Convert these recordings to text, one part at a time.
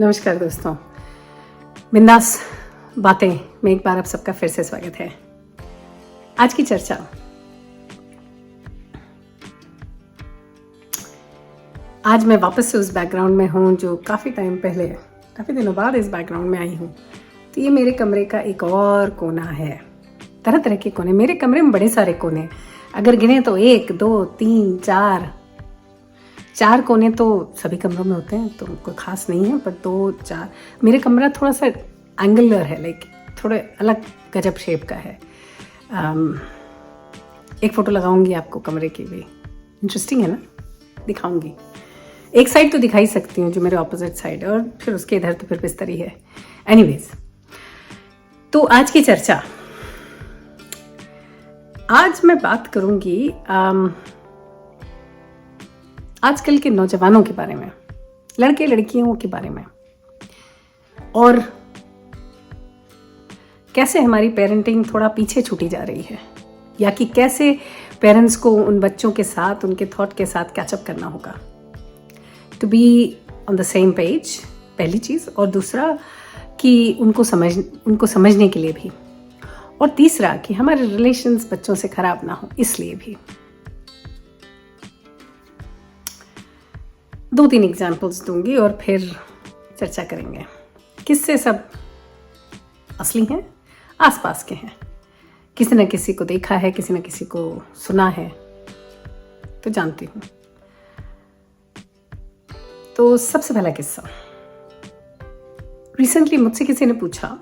नमस्कार दोस्तों, बिंदास बातें में एक बार आप सबका फिर से स्वागत है। आज की चर्चा आज मैं वापस से उस बैकग्राउंड में हूँ जो काफ़ी टाइम पहले, काफ़ी दिनों बाद इस बैकग्राउंड में आई हूँ। तो ये मेरे कमरे का एक और कोना है। तरह तरह के कोने, मेरे कमरे में बड़े सारे कोने, अगर गिने तो 1, 2, 3, 4 कोने तो सभी कमरों में होते हैं, तो कोई खास नहीं है, पर 2, 4 मेरे कमरा थोड़ा सा एंगुलर है, लाइक थोड़े अलग गजब शेप का है। एक फ़ोटो लगाऊंगी आपको कमरे की भी, इंटरेस्टिंग है ना, दिखाऊंगी। एक साइड तो दिखा ही सकती हूँ जो मेरे ऑपोजिट साइड है, और फिर उसके इधर तो फिर बिस्तर ही है। एनीवेज, तो आज की चर्चा, आज मैं बात करूंगी आजकल के नौजवानों के बारे में, लड़के लड़कियों के बारे में, और कैसे हमारी पेरेंटिंग थोड़ा पीछे छूटी जा रही है, या कि कैसे पेरेंट्स को उन बच्चों के साथ, उनके थॉट के साथ कैचअप करना होगा to be on the same page, पहली चीज़। और दूसरा कि उनको समझने के लिए भी, और तीसरा कि हमारे रिलेशंस बच्चों से खराब ना हो इसलिए भी। 2-3 एग्जाम्पल्स दूंगी और फिर चर्चा करेंगे। किससे सब असली हैं, आसपास के हैं, किसी न किसी को देखा है, किसी न किसी को सुना है, तो जानती हूँ। तो सबसे पहला किस्सा, रिसेंटली मुझसे किसी ने पूछा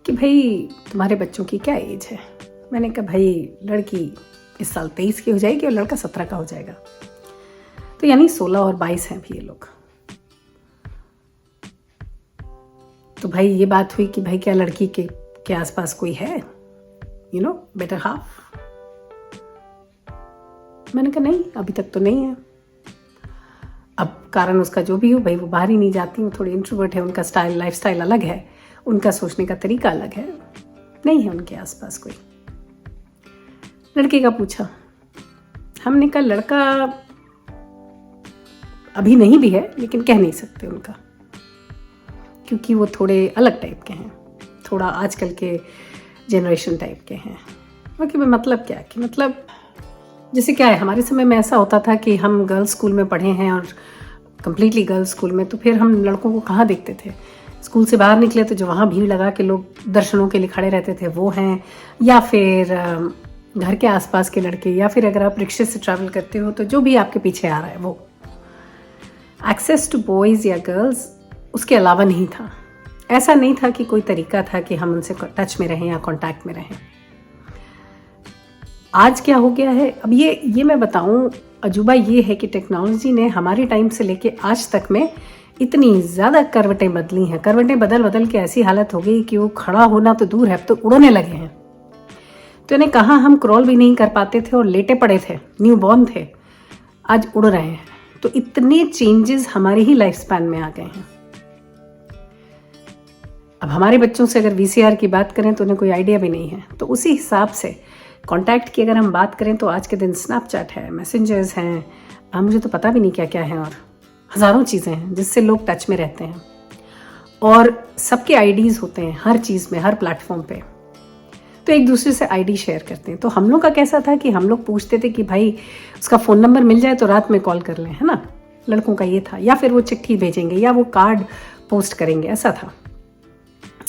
कि भाई तुम्हारे बच्चों की क्या एज है। मैंने कहा भाई लड़की इस साल 23 की हो जाएगी और लड़का 17 का हो जाएगा, तो यानी 16 और 22 हैं भी ये लोग। तो भाई ये बात हुई कि भाई क्या लड़की के आसपास कोई है, बेटर हाफ। मैंने कहा नहीं, अभी तक तो नहीं है। अब कारण उसका जो भी हो, भाई वो बाहर ही नहीं जाती, वो थोड़ी इंट्रोवर्ट है, उनका स्टाइल, लाइफ स्टाइल अलग है, उनका सोचने का तरीका अलग है, नहीं है उनके आसपास कोई। लड़के का पूछा, हमने कहा लड़का अभी नहीं भी है, लेकिन कह नहीं सकते उनका, क्योंकि वो थोड़े अलग टाइप के हैं, थोड़ा आजकल के जनरेशन टाइप के हैं। बाकी में मतलब क्या, कि मतलब जैसे क्या है, हमारे समय में ऐसा होता था कि हम गर्ल्स स्कूल में पढ़े हैं, और कम्प्लीटली गर्ल्स स्कूल में, तो फिर हम लड़कों को कहाँ देखते थे। स्कूल से बाहर निकले तो जो वहाँ भीड़ लगा के लोग दर्शनों के लिए खड़े रहते थे वो हैं, या फिर घर के आसपास के लड़के, या फिर अगर आप रिक्शे से ट्रैवल करते हो तो जो भी आपके पीछे आ रहा है वो। एक्सेस टू बॉयज़ या गर्ल्स उसके अलावा नहीं था। ऐसा नहीं था कि कोई तरीका था कि हम उनसे टच में रहें या कांटेक्ट में रहें। आज क्या हो गया है, अब ये मैं बताऊं, अजूबा ये है कि टेक्नोलॉजी ने हमारे टाइम से लेके आज तक में इतनी ज़्यादा करवटें बदली हैं। करवटें बदल के ऐसी हालत हो गई कि वो खड़ा होना तो दूर है, अब तो उड़ने लगे हैं। तो इन्हें कहाँ हम क्रॉल भी नहीं कर पाते थे और लेटे पड़े थे, न्यू बॉर्न थे, आज उड़ रहे हैं। तो इतने चेंजेस हमारे ही लाइफ स्पैन में आ गए हैं। अब हमारे बच्चों से अगर वीसीआर की बात करें तो उन्हें कोई आइडिया भी नहीं है। तो उसी हिसाब से कांटेक्ट की अगर हम बात करें तो आज के दिन स्नैपचैट है, मैसेंजर्स हैं, मुझे तो पता भी नहीं क्या क्या है, और हज़ारों चीज़ें हैं जिससे लोग टच में रहते हैं, और सबके आईडीज़ होते हैं हर चीज़ में, हर प्लेटफॉर्म पे। तो एक दूसरे से आईडी शेयर करते हैं। तो हम लोग का कैसा था कि हम लोग पूछते थे कि भाई उसका फ़ोन नंबर मिल जाए तो रात में कॉल कर लें, है ना। लड़कों का ये था, या फिर वो चिट्ठी भेजेंगे या वो कार्ड पोस्ट करेंगे, ऐसा था।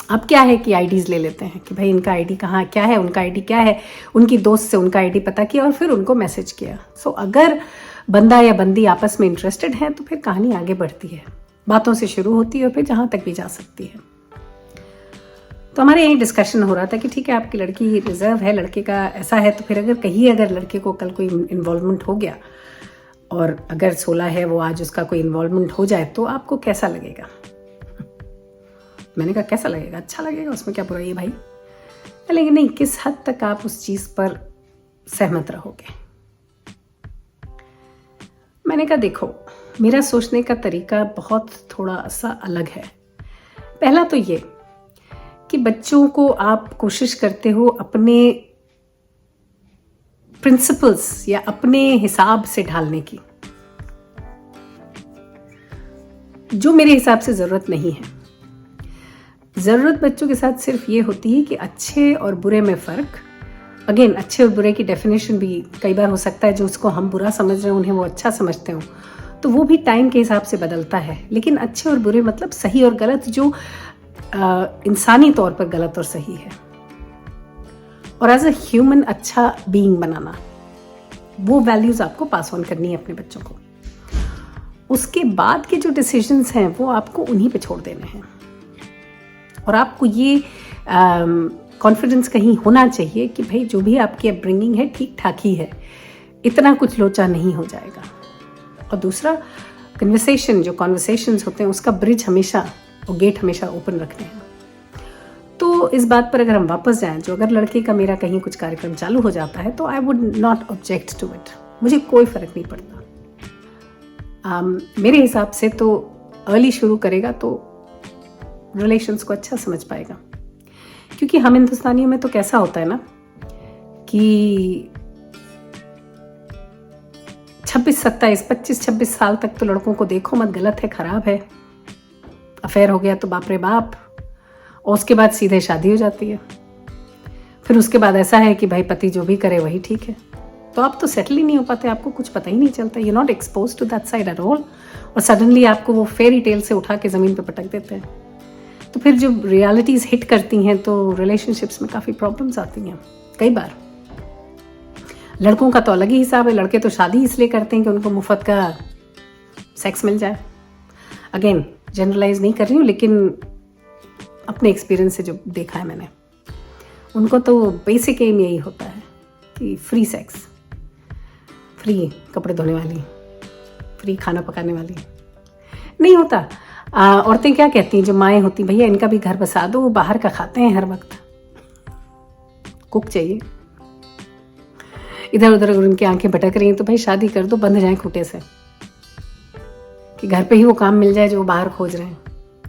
अब क्या है कि आईडीज़ ले लेते हैं कि भाई इनका आईडी कहाँ, क्या है, उनका आईडी क्या है, उनकी दोस्त से उनका आईडी पता किया और फिर उनको मैसेज किया। सो अगर बंदा या बंदी आपस में इंटरेस्टेड है तो फिर कहानी आगे बढ़ती है, बातों से शुरू होती है और फिर जहाँ तक भी जा सकती है। तो हमारे यही डिस्कशन हो रहा था कि ठीक है, आपकी लड़की रिजर्व है, लड़के का ऐसा है, तो फिर अगर लड़के को कल कोई इन्वॉल्वमेंट हो गया, और अगर 16 है वो, आज उसका कोई इन्वॉल्वमेंट हो जाए तो आपको कैसा लगेगा। मैंने कहा कैसा लगेगा, अच्छा लगेगा, उसमें क्या बुराई है भाई। लेकिन नहीं, किस हद तक आप उस चीज़ पर सहमत रहोगे। मैंने कहा देखो, मेरा सोचने का तरीका बहुत थोड़ा सा अलग है। पहला तो ये कि बच्चों को आप कोशिश करते हो अपने प्रिंसिपल्स या अपने हिसाब से ढालने की। जो मेरे हिसाब से ज़रूरत नहीं है। ज़रूरत बच्चों के साथ सिर्फ ये होती है कि अच्छे और बुरे में फ़र्क, अगेन अच्छे और बुरे की डेफिनेशन भी कई बार हो सकता है जो उसको हम बुरा समझ रहे हैं उन्हें वो अच्छा समझते हो, तो वो भी टाइम के हिसाब से बदलता है। लेकिन अच्छे और बुरे मतलब सही और गलत, जो इंसानी तौर पर गलत और सही है, और एज अ ह्यूमन अच्छा बीइंग बनाना, वो वैल्यूज़ आपको पास ऑन करनी है अपने बच्चों को। उसके बाद के जो डिसीजंस हैं वो आपको उन्हीं पे छोड़ देने हैं, और आपको ये कॉन्फिडेंस कहीं होना चाहिए कि भाई जो भी आपकी अपब्रिंगिंग है ठीक ठाक ही है, इतना कुछ लोचा नहीं हो जाएगा। और दूसरा, कन्वर्सेशंस होते हैं उसका ब्रिज हमेशा और गेट हमेशा ओपन रखने हैं। तो इस बात पर अगर हम वापस जाएं, जो अगर लड़के का मेरा कहीं कुछ कार्यक्रम चालू हो जाता है तो I would not object to it, मुझे कोई फ़र्क नहीं पड़ता। मेरे हिसाब से तो अर्ली शुरू करेगा तो रिलेशंस को अच्छा समझ पाएगा, क्योंकि हम हिंदुस्तानियों में तो कैसा होता है ना कि 25-26 साल तक तो लड़कों को देखो मत, गलत है, खराब है, अफेयर हो गया तो बाप रे बाप, और उसके बाद सीधे शादी हो जाती है। फिर उसके बाद ऐसा है कि भाई पति जो भी करे वही ठीक है, तो आप तो सेटल ही नहीं हो पाते, आपको कुछ पता ही नहीं चलता, you not expose to that side at all, और सडनली आपको वो फेरी टेल से उठा के ज़मीन पे पटक देते हैं। तो फिर जब रियलिटीज़ हिट करती हैं तो रिलेशनशिप्स में काफ़ी प्रॉब्लम्स आती हैं। कई बार लड़कों का तो अलग ही हिसाब है, लड़के तो शादी इसलिए करते हैं कि उनको मुफ्त का सेक्स मिल जाए। अगेन जनरलाइज नहीं कर रही हूँ, लेकिन अपने एक्सपीरियंस से जो देखा है मैंने, उनको तो बेसिक एम यही होता है कि फ्री सेक्स, फ्री कपड़े धोने वाली, फ्री खाना पकाने वाली नहीं होता। औरतें क्या कहती हैं जो माएँ होती, भैया इनका भी घर बसा दो, वो बाहर का खाते हैं हर वक्त, कुक चाहिए। इधर उधर अगर उनकी आंखें भटक रही हैं तो भाई शादी कर दो, बंध जाए खूंटे से, कि घर पे ही वो काम मिल जाए जो वो बाहर खोज रहे हैं,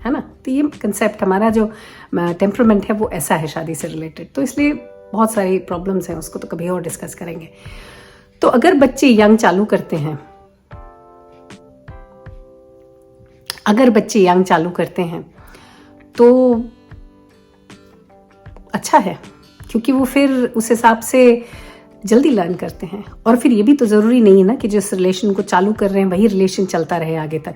है ना। तो ये कंसेप्ट, हमारा जो टेम्परामेंट है वो ऐसा है शादी से रिलेटेड, तो इसलिए बहुत सारी प्रॉब्लम्स हैं, उसको तो कभी और डिस्कस करेंगे। तो अगर बच्चे यंग चालू करते हैं, तो अच्छा है, क्योंकि वो फिर उस हिसाब से जल्दी लर्न करते हैं। और फिर ये भी तो ज़रूरी नहीं है ना कि जिस रिलेशन को चालू कर रहे हैं वही रिलेशन चलता रहे आगे तक।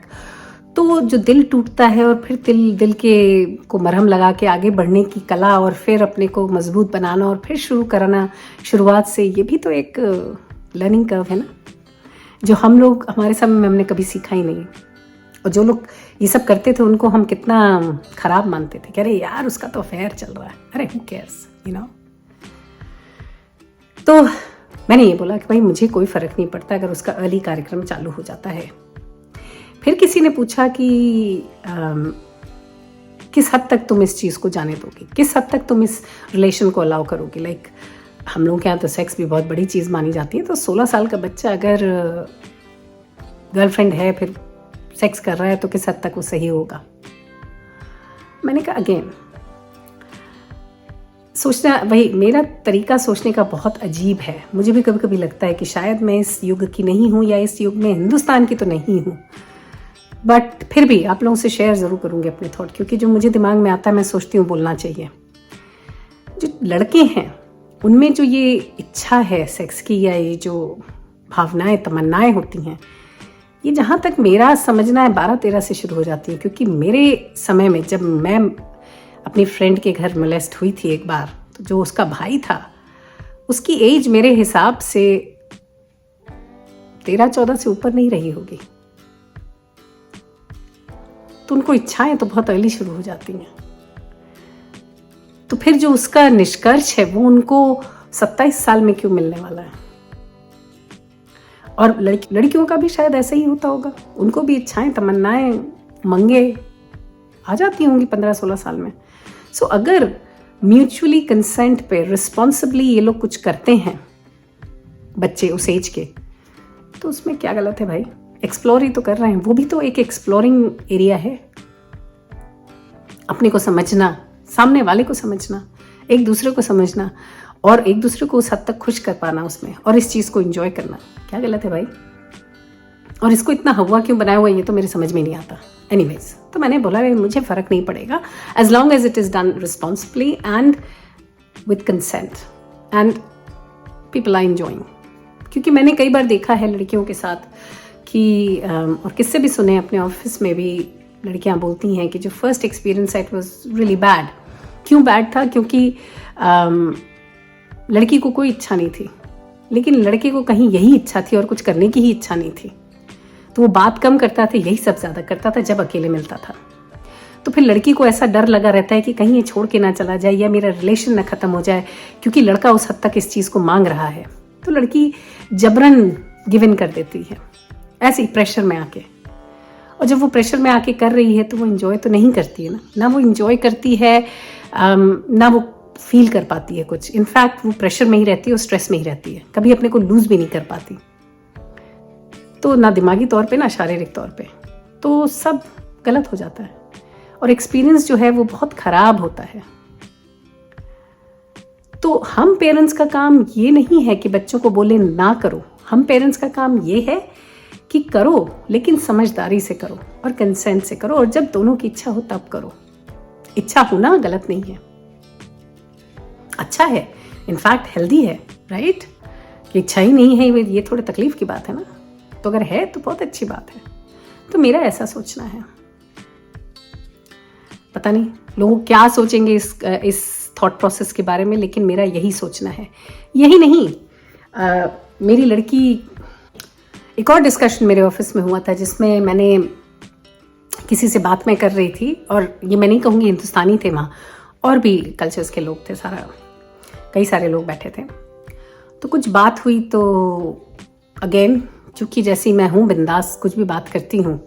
तो जो दिल टूटता है और फिर दिल के को मरहम लगा के आगे बढ़ने की कला, और फिर अपने को मजबूत बनाना और फिर शुरू करना शुरुआत से, ये भी तो एक लर्निंग कर्व है ना, जो हम लोग हमारे समय में हमने कभी सीखा ही नहीं। और जो लोग ये सब करते थे उनको हम कितना खराब मानते थे, कह रहे यार उसका तो अफेयर चल रहा है, अरे हू केयर्स, यू नो। तो मैंने ये बोला कि भाई मुझे कोई फ़र्क नहीं पड़ता अगर उसका अर्ली कार्यक्रम चालू हो जाता है। फिर किसी ने पूछा कि किस हद तक तुम इस चीज़ को जाने दोगी, किस हद तक तुम इस रिलेशन को अलाउ करोगी। लाइक हम लोग के यहाँ तो सेक्स भी बहुत बड़ी चीज़ मानी जाती है, तो 16 साल का बच्चा अगर गर्लफ्रेंड है फिर सेक्स कर रहा है तो किस हद तक वो सही होगा। मैंने कहा अगेन सोचना, वही मेरा तरीका सोचने का बहुत अजीब है। मुझे भी कभी कभी लगता है कि शायद मैं इस युग की नहीं हूँ या इस युग में हिंदुस्तान की तो नहीं हूँ, बट फिर भी आप लोगों से शेयर ज़रूर करूँगी अपने थॉट, क्योंकि जो मुझे दिमाग में आता है मैं सोचती हूँ बोलना चाहिए। जो लड़के हैं उनमें जो ये इच्छा है सेक्स की, या ये जो भावनाएं तमन्नाएं होती हैं, ये जहाँ तक मेरा समझना है 12-13 से शुरू हो जाती है। क्योंकि मेरे समय में जब मैं अपनी फ्रेंड के घर मोलेस्ट हुई थी एक बार, तो जो उसका भाई था उसकी एज मेरे हिसाब से 13-14 से ऊपर नहीं रही होगी, तो उनको इच्छाएं तो बहुत अर्ली शुरू हो जाती हैं। तो फिर जो उसका निष्कर्ष है वो उनको 27 साल में क्यों मिलने वाला है। और लड़कियों का भी शायद ऐसा ही होता होगा, उनको भी इच्छाएं तमन्नाएं मंगे आ जाती होंगी 15-16 साल में। सो अगर म्यूचुअली कंसेंट पे रिस्पॉन्सिबली ये लोग कुछ करते हैं बच्चे उस एज के, तो उसमें क्या गलत है भाई। एक्सप्लोर ही तो कर रहे हैं, वो भी तो एक एक्सप्लोरिंग एरिया है। अपने को समझना, सामने वाले को समझना, एक दूसरे को समझना, और एक दूसरे को उस हद तक खुश कर पाना उसमें, और इस चीज़ को एंजॉय करना, क्या गलत है भाई। और इसको इतना हवा क्यों बनाया हुआ है ये तो मेरे समझ में नहीं आता। एनीवेज, तो मैंने बोला मुझे फ़र्क नहीं पड़ेगा as long as it is done responsibly and with consent and people are enjoying. क्योंकि मैंने कई बार देखा है लड़कियों के साथ कि और किससे भी सुने, अपने ऑफिस में भी लड़कियां बोलती हैं कि जो first experience it was really bad. क्यों बैड था? क्योंकि लड़की को कोई इच्छा नहीं थी, लेकिन लड़के को कहीं यही इच्छा थी और कुछ करने की ही इच्छा नहीं थी। तो वो बात कम करता था, यही सब ज़्यादा करता था जब अकेले मिलता था। तो फिर लड़की को ऐसा डर लगा रहता है कि कहीं ये छोड़ के ना चला जाए या मेरा रिलेशन ना ख़त्म हो जाए, क्योंकि लड़का उस हद तक इस चीज़ को मांग रहा है। तो लड़की जबरन गिव इन कर देती है ऐसे ही प्रेशर में आके। और जब वो प्रेशर में आके कर रही है तो वो इंजॉय तो नहीं करती है ना वो इंजॉय करती है, ना वो फील कर पाती है कुछ। इनफैक्ट वो प्रेशर में ही रहती है और स्ट्रेस में ही रहती है, कभी अपने को लूज भी नहीं कर पाती। तो ना दिमागी तौर पे ना शारीरिक तौर पे, तो सब गलत हो जाता है और एक्सपीरियंस जो है वो बहुत खराब होता है। तो हम पेरेंट्स का काम ये नहीं है कि बच्चों को बोले ना करो, हम पेरेंट्स का काम ये है कि करो, लेकिन समझदारी से करो और कंसेंट से करो, और जब दोनों की इच्छा हो तब करो। इच्छा होना गलत नहीं है, अच्छा है, इनफैक्ट हेल्दी है, राइट? कि इच्छा ही नहीं है ये थोड़ी तकलीफ की बात है ना। तो अगर है तो बहुत अच्छी बात है। तो मेरा ऐसा सोचना है, पता नहीं लोग क्या सोचेंगे इस थॉट प्रोसेस के बारे में, लेकिन मेरा यही सोचना है। यही नहीं, मेरी लड़की, एक और डिस्कशन मेरे ऑफिस में हुआ था जिसमें मैंने किसी से बात मैं कर रही थी, और ये मैं नहीं कहूँगी हिंदुस्तानी थे वहाँ, और भी कल्चर्स के लोग थे, कई सारे लोग बैठे थे। तो कुछ बात हुई तो अगेन, चूँकि जैसी मैं हूँ बिंदास कुछ भी बात करती हूँ,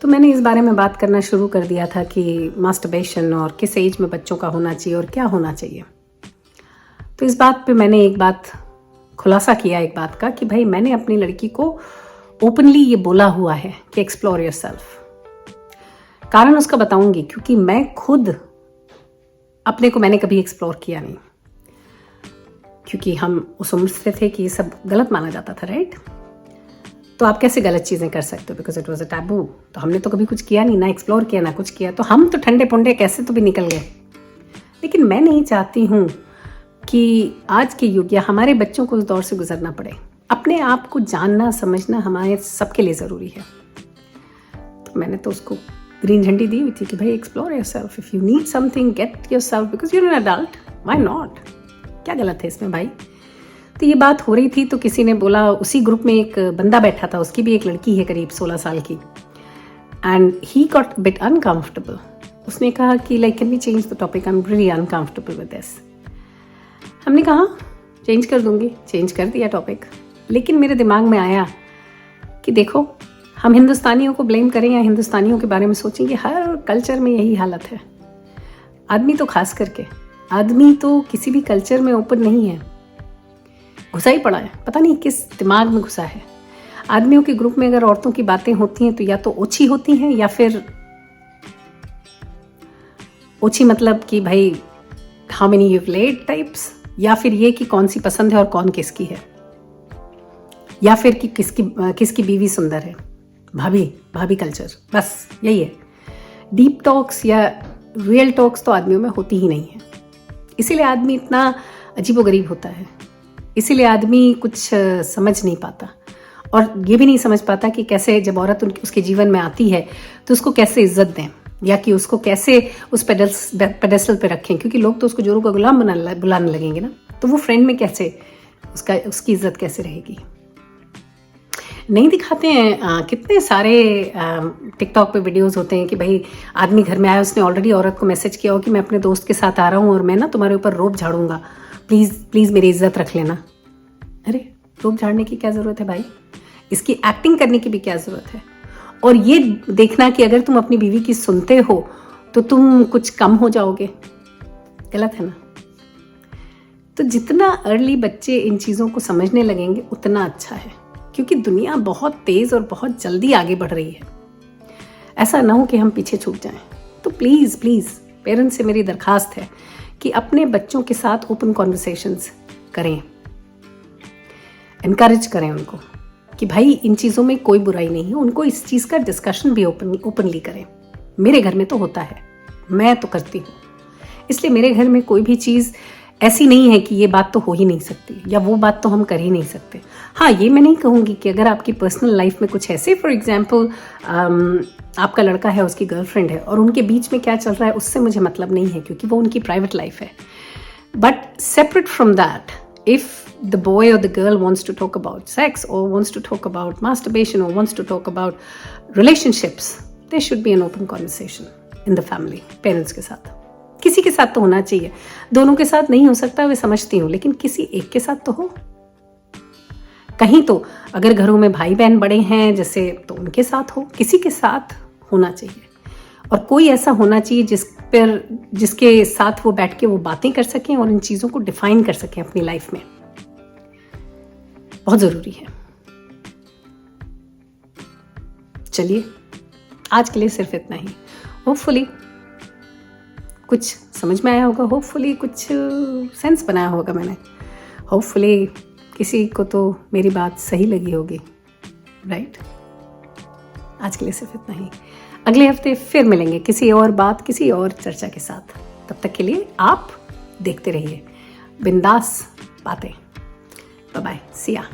तो मैंने इस बारे में बात करना शुरू कर दिया था कि मास्टरबेशन और किस एज में बच्चों का होना चाहिए और क्या होना चाहिए। तो इस बात पे मैंने एक बात खुलासा किया, एक बात का, कि भाई मैंने अपनी लड़की को ओपनली ये बोला हुआ है कि एक्सप्लोर योरसेल्फ। कारण उसका बताऊंगी, क्योंकि मैं खुद अपने को मैंने कभी एक्सप्लोर किया नहीं, क्योंकि हम उस उम्र से थे कि ये सब गलत माना जाता था, राइट? तो आप कैसे गलत चीज़ें कर सकते हो, because it was a taboo. तो हमने तो कभी कुछ किया नहीं, ना एक्सप्लोर किया ना कुछ किया, तो हम तो ठंडे पुंडे कैसे तो भी निकल गए। लेकिन मैं नहीं चाहती हूँ कि आज के युग या हमारे बच्चों को उस दौर से गुजरना पड़े। अपने आप को जानना समझना हमारे सबके लिए ज़रूरी है। तो मैंने तो उसको ग्रीन झंडी दी हुई थी कि भाई explore yourself, if you need something get yourself, because you are an adult, why not? क्या गलत है इसमें भाई? तो ये बात हो रही थी तो किसी ने बोला, उसी ग्रुप में एक बंदा बैठा था, उसकी भी एक लड़की है करीब 16 साल की, and he got bit uncomfortable. उसने कहा कि like can we change the topic, I am really uncomfortable with this. हमने कहा चेंज कर दूंगी, चेंज कर दिया टॉपिक। लेकिन मेरे दिमाग में आया कि देखो, हम हिंदुस्तानियों को ब्लेम करें या हिंदुस्तानियों के बारे में सोचेंगे, हर कल्चर में यही हालत है। आदमी तो खास करके, आदमी तो किसी भी कल्चर में ओपन नहीं है, घुसा ही पड़ा है, पता नहीं किस दिमाग में घुसा है। आदमियों के ग्रुप में अगर औरतों की बातें होती हैं तो या तो ओछी होती हैं, या फिर ओछी मतलब कि भाई how many you laid types, या फिर ये कि कौन सी पसंद है और कौन किसकी है, या फिर कि किसकी बीवी सुंदर है, भाभी कल्चर, बस यही है। डीप टॉक्स या रियल टॉक्स तो आदमियों में होती ही नहीं है। इसीलिए आदमी इतना अजीबोगरीब होता है, इसीलिए आदमी कुछ समझ नहीं पाता, और ये भी नहीं समझ पाता कि कैसे जब औरत उसके जीवन में आती है तो उसको कैसे इज्जत दें, या कि उसको कैसे उस पेडेस्टल पे रखें, क्योंकि लोग तो उसको जोरों का गुलाम बुलाने लगेंगे ना। तो वो फ्रेंड में कैसे उसकी इज्जत कैसे रहेगी? नहीं दिखाते हैं। कितने सारे टिकटॉक पे वीडियोस होते हैं कि भाई आदमी घर में आया, उसने ऑलरेडी औरत को मैसेज किया हो कि मैं अपने दोस्त के साथ आ रहा हूँ और मैं ना तुम्हारे ऊपर रोब झाड़ूंगा, प्लीज़ मेरी इज्जत रख लेना। अरे रोब झाड़ने की क्या ज़रूरत है भाई? इसकी एक्टिंग करने की भी क्या ज़रूरत है? और ये देखना कि अगर तुम अपनी बीवी की सुनते हो तो तुम कुछ कम हो जाओगे, गलत है ना? तो जितना अर्ली बच्चे इन चीज़ों को समझने लगेंगे उतना अच्छा है, क्योंकि दुनिया बहुत तेज़ और बहुत जल्दी आगे बढ़ रही है। ऐसा ना हो कि हम पीछे छूट जाएं। तो प्लीज़ पेरेंट्स से मेरी दरखास्त है कि अपने बच्चों के साथ ओपन कॉन्वर्सेशंस करें, इनकरेज करें उनको कि भाई इन चीज़ों में कोई बुराई नहीं है, उनको इस चीज़ का डिस्कशन भी ओपनली करें। मेरे घर में तो होता है, मैं तो करती हूँ, इसलिए मेरे घर में कोई भी चीज़ ऐसी नहीं है कि ये बात तो हो ही नहीं सकती या वो बात तो हम कर ही नहीं सकते। हाँ, ये मैं नहीं कहूँगी कि अगर आपकी पर्सनल लाइफ में कुछ ऐसे, फॉर एग्जाम्पल आपका लड़का है, उसकी गर्लफ्रेंड है और उनके बीच में क्या चल रहा है उससे मुझे मतलब नहीं है, क्योंकि वो उनकी प्राइवेट लाइफ है। But separate from that, if the boy or the girl wants to talk about sex or wants to talk about masturbation or wants to talk about relationships, there should be an open conversation in the family, parents के साथ। किसी के साथ तो होना चाहिए, दोनों के साथ नहीं हो सकता, वे समझती हूँ, लेकिन किसी एक के साथ तो हो। कहीं तो अगर घरों में भाई बहन बड़े हैं जैसे, तो उनके साथ हो, किसी के साथ होना चाहिए। और कोई ऐसा होना चाहिए जिसके साथ वो बैठ के वो बातें कर सकें और इन चीज़ों को डिफाइन कर सकें अपनी लाइफ में। बहुत ज़रूरी है। चलिए, आज के लिए सिर्फ इतना ही। होपफुली कुछ समझ में आया होगा, होपफुली कुछ सेंस बनाया होगा मैंने, होपफुली किसी को तो मेरी बात सही लगी होगी, राइट? आज के लिए सिर्फ इतना ही। अगले हफ्ते फिर मिलेंगे किसी और बात, किसी और चर्चा के साथ। तब तक के लिए आप देखते रहिए बिंदास बातें। बाय बाय, सी या।